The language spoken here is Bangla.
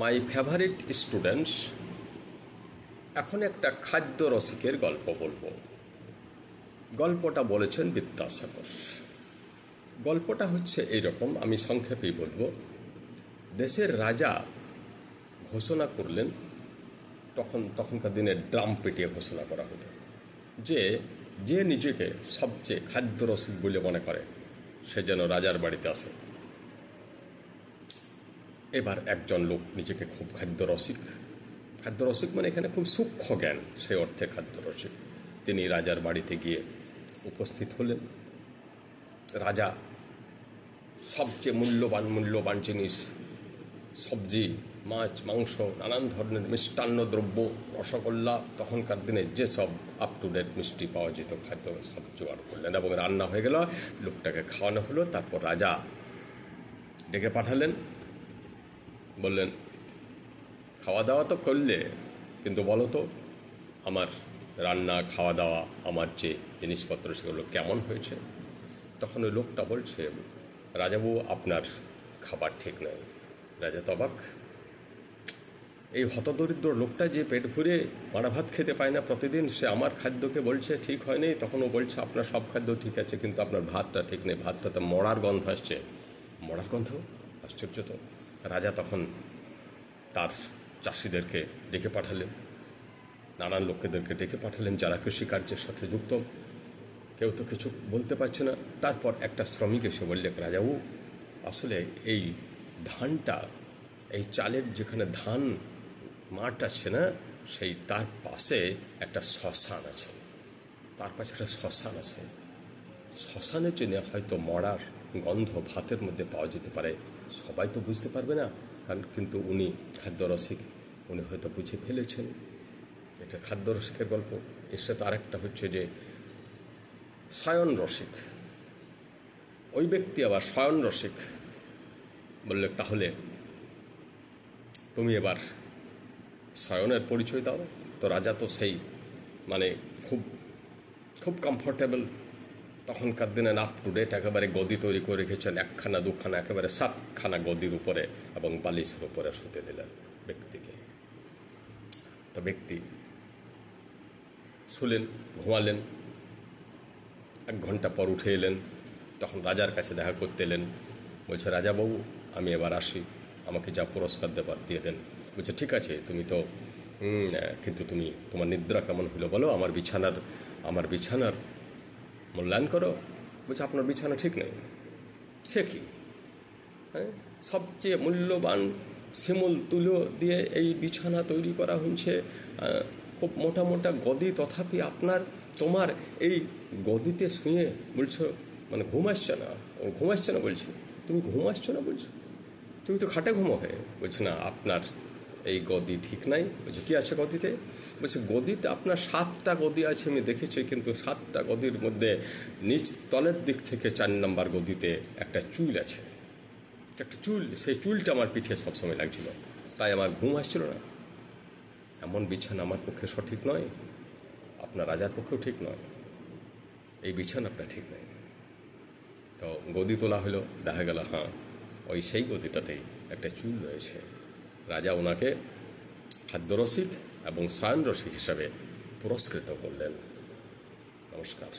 মাই ফেভারিট স্টুডেন্টস, এখন একটা খাদ্য রসিকের গল্প বলবো। গল্পটা বলেছেন বিদ্যাসাগর। গল্পটা হচ্ছে এইরকম, আমি সংক্ষেপেই বলবো। দেশের রাজা ঘোষণা করলেন, তখনকার দিনে ড্রাম পিটিয়ে ঘোষণা করা হতো যে যে নিজেকে সবচেয়ে খাদ্য রসিক বলে মনে করে সে যেন রাজার বাড়িতে আসে। এবার একজন লোক নিজেকে খুব খাদ্য রসিক মানে এখানে খুব সূক্ষ্ম জ্ঞান, সেই অর্থে খাদ্য রসিক। তিনি রাজার বাড়িতে গিয়ে উপস্থিত হলেন। রাজা সবচেয়ে মূল্যবান জিনিস, সবজি, মাছ, মাংস, নানান ধরনের মিষ্টান্ন দ্রব্য, রসগোল্লা, তখনকার দিনে যেসব আপ টু ডেট মিষ্টি পাওয়া যেত খাদ্য সব জোগাড় করলেন এবং রান্না হয়ে গেল। লোকটাকে খাওয়ানো হলো। তারপর রাজা ডেকে পাঠালেন, বললেন, খাওয়া দাওয়া তো করলে, কিন্তু বলো তো আমার রান্না, খাওয়া দাওয়া, আমার যে জিনিসপত্র সেগুলো কেমন হয়েছে। তখন ওই লোকটা বলছে, রাজাবাবু আপনার খাবার ঠিক নয়। রাজা তো অবাক, এই হতদরিদ্র লোকটা যে পেট ভরে মাড়া ভাত খেতে পায় না প্রতিদিন, সে আমার খাদ্যকে বলছে ঠিক হয়নি। তখন ও বলছে আপনার সব খাদ্য ঠিক আছে, কিন্তু আপনার ভাতটা ঠিক নেই, ভাতটাতে মরার গন্ধ আসছে। মরার গন্ধ? আশ্চর্য তো। রাজা তখন তার চাষিদেরকে ডেকে পাঠালেন, নানান লোকেদেরকে ডেকে পাঠালেন যারা কৃষিকার্যের সাথে যুক্ত। কেউ তো কিছু বলতে পারছে না। তারপর একটা শ্রমিক এসে বললে, রাজাবাবু আসলে এই ধানটা, এই চালের যেখানে ধান মাঠ আছে না, সেই তার পাশে একটা শ্মশান আছে, শ্মশানের জন্য হয়তো মরার গন্ধ ভাতের মধ্যে পাওয়া যেতে পারে। সবাই তো বুঝতে পারবে না, কারণ কিন্তু উনি খাদ্য রসিক, উনি হয়তো বুঝে ফেলেছেন। এটা খাদ্য রসিকের গল্প। এর সাথে আরেকটা হচ্ছে যে শয়ন রসিক। ওই ব্যক্তি আবার শয়ন রসিক। বললে, তাহলে তুমি এবার শয়নের পরিচয় দাও। তো রাজা তো সেই মানে খুব কমফোর্টেবল, তখনকার দিনে আপ টু ডেট একেবারে গদি তৈরি করে রেখেছেন, একখানা দুখানা একেবারে 7খানা গদির উপরে এবং বালিশের উপরে শুতে দিলেন ব্যক্তিকে। তো ব্যক্তি শুলেন, ঘুমালেন। 1 ঘন্টা পর উঠে এলেন, তখন রাজার কাছে দেখা করতে এলেন। বলছে, রাজাবাবু আমি এবার আসি, আমাকে যা পুরস্কার দেবার দিয়ে দেন। বলছে, ঠিক আছে, তুমি তো কিন্তু তুমি তোমার নিদ্রা কেমন হলো বলো, আমার বিছানার মূল্যায়ন করো। বলছে, আপনার বিছানা ঠিক নেই। সে কি? হ্যাঁ, সবচেয়ে মূল্যবান শিমুল তুলো দিয়ে এই বিছানা তৈরি করা হয়েছে, খুব মোটা মোটা গদি, তথাপি তোমার এই গদিতে শুয়ে বলছো মানে ঘুম আসছে না বলছি। তুমি ঘুম আসছো না বলছো, তুমি তো খাটে ঘুমো হয়ে। বলছে, না আপনার এই গদি ঠিক নাই। বলছে, কি আছে গদিতে? বলছে, গদিতে আপনার 7টা গদি আছে আমি দেখেছি, কিন্তু 7টা গদির মধ্যে নিচ তলের দিক থেকে 4 নম্বর গদিতে একটা চুল আছে, একটা চুল, সেই চুলটা আমার পিঠে সবসময় লাগছিল, তাই আমার ঘুম আসছিল না। এমন বিছানা আমার পক্ষে সঠিক নয়, আপনার রাজার পক্ষেও ঠিক নয়, এই বিছানা আপনার ঠিক নয়। তো গদি তোলা হলো, দেখা গেল হ্যাঁ ওই সেই গদিটাতেই একটা চুল রয়েছে। রাজা ওনাকে খাদ্যরসিক এবং শয়ন রসিক হিসাবে পুরস্কৃত করলেন। নমস্কার।